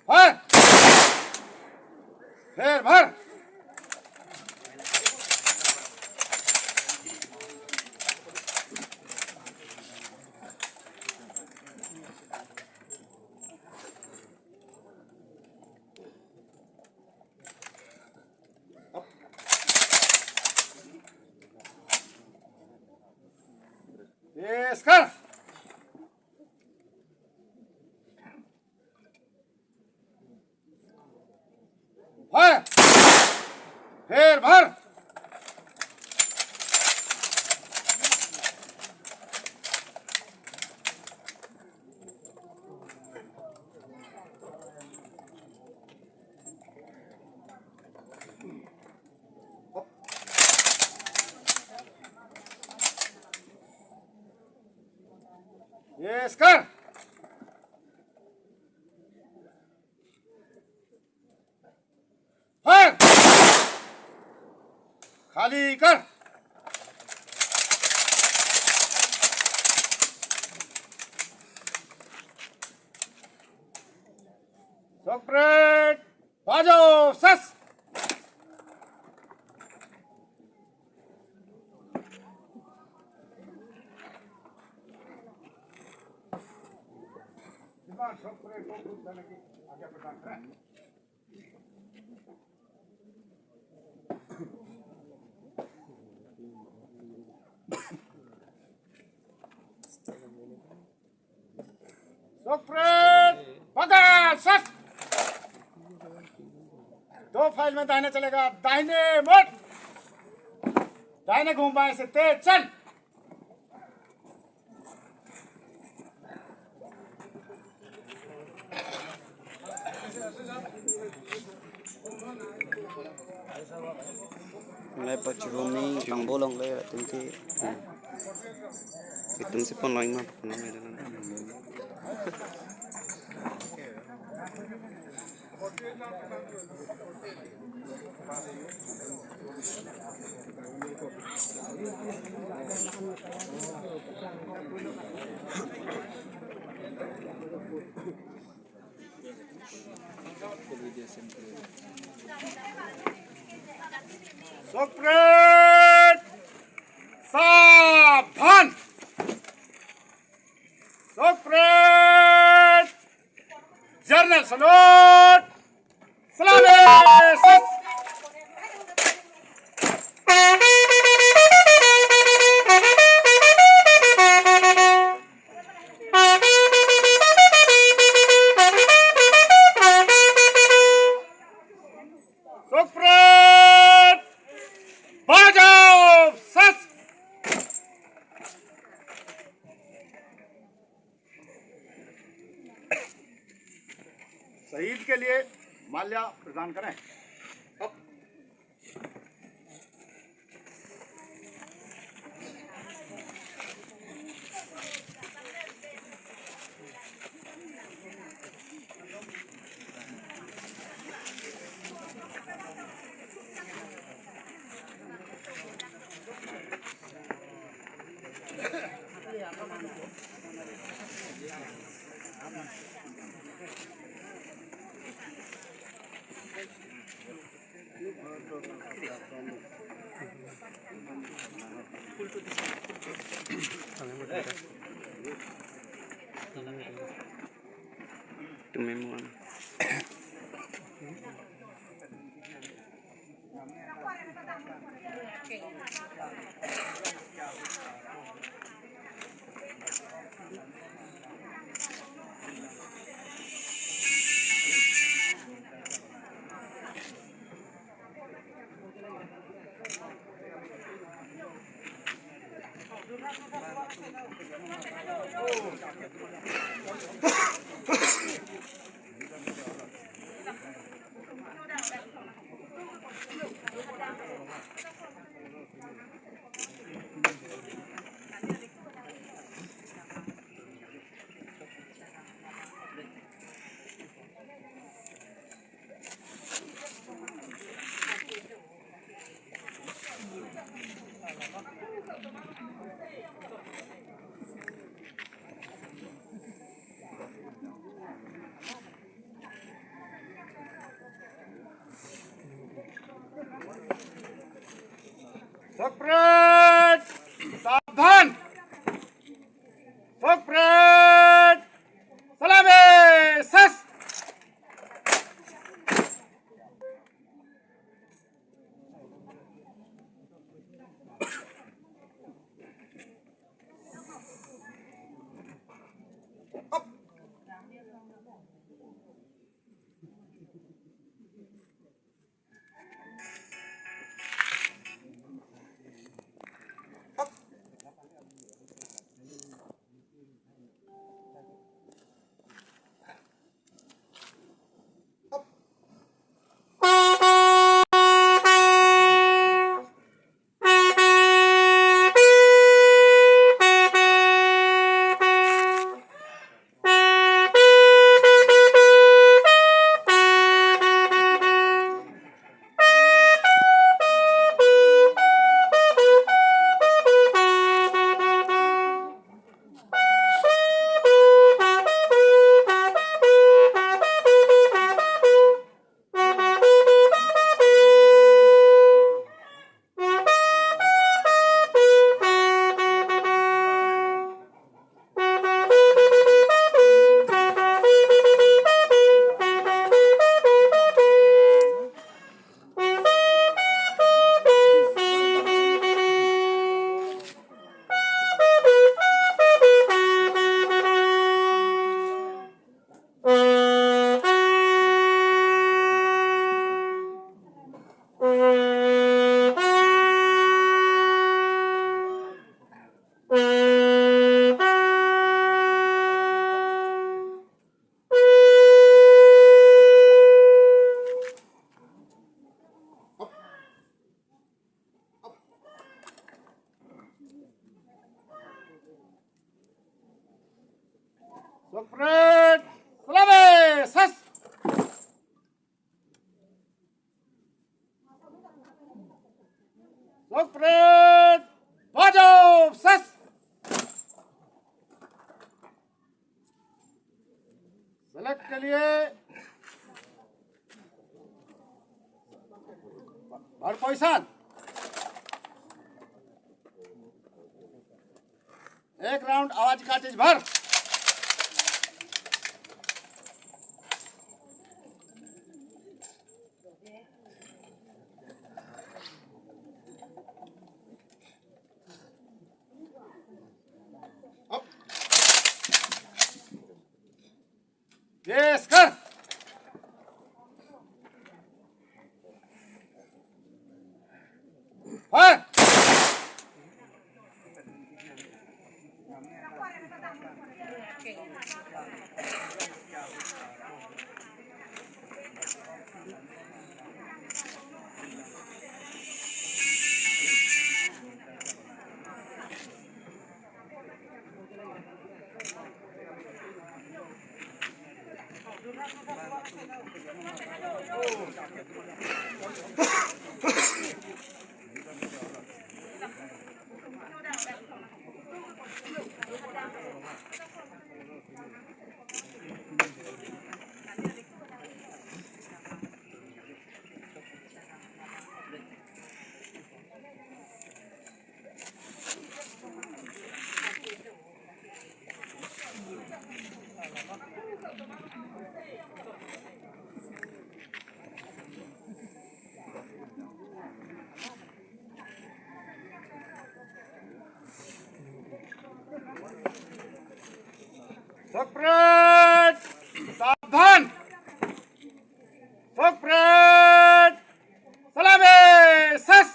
भर फिर भर यस कर भर फिर भर यस कर भर खाली कर सेपरेट बाजो सस सेपरेट को कुछ देने की आगे प्रदान करें सेपरेट बदल सस दो फाइल में दाहिने चलेगा दाहिने मोड़ दाहिने घूम बाएं से तेज चल Lai pachurun ni lang bolong lai tumsi pon lain mah pon mai dalam. Separate सावधान सेपरेट जर्नल सलूट सलाम सेपरेट बाजाओ सस शहीद के लिए माल्या प्रदान करें Tumemuan. Sokpret, selame, sas. Sokpret, baju, sas. Select के लिए भर पैसा एक राउंड आवाज का चीज भर Yes, कर फर Sokpret, सावधान Sokpret, selame, sas.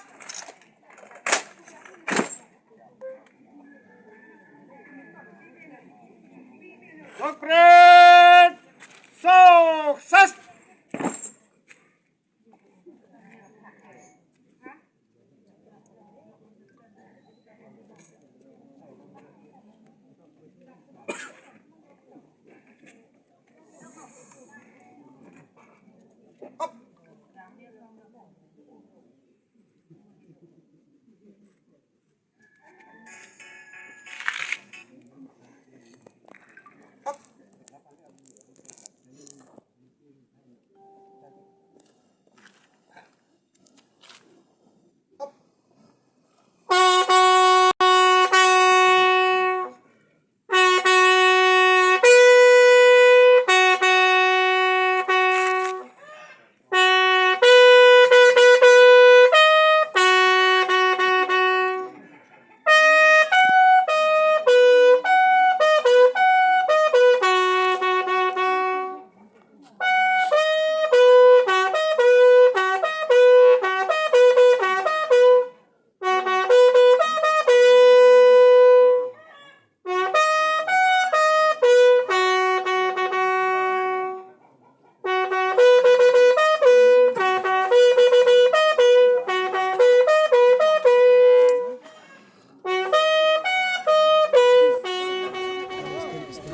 Sokpret, sok, sas.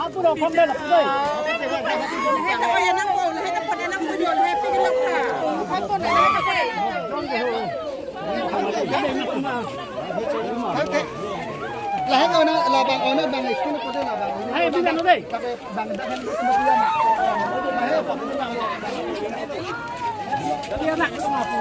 Aku dah faham dah nak pergi. Kita payah nak pun, kita payah nak pun jual happy kita lah. Aku dah nak pergi. Lah kau nak labang kau nak bang iskun kau dah labang. Hai bilang tu deh. Tapi bang dah kan kemudian. Hai apa pun bang. Tapi anak tu apa?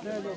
Đây rồi,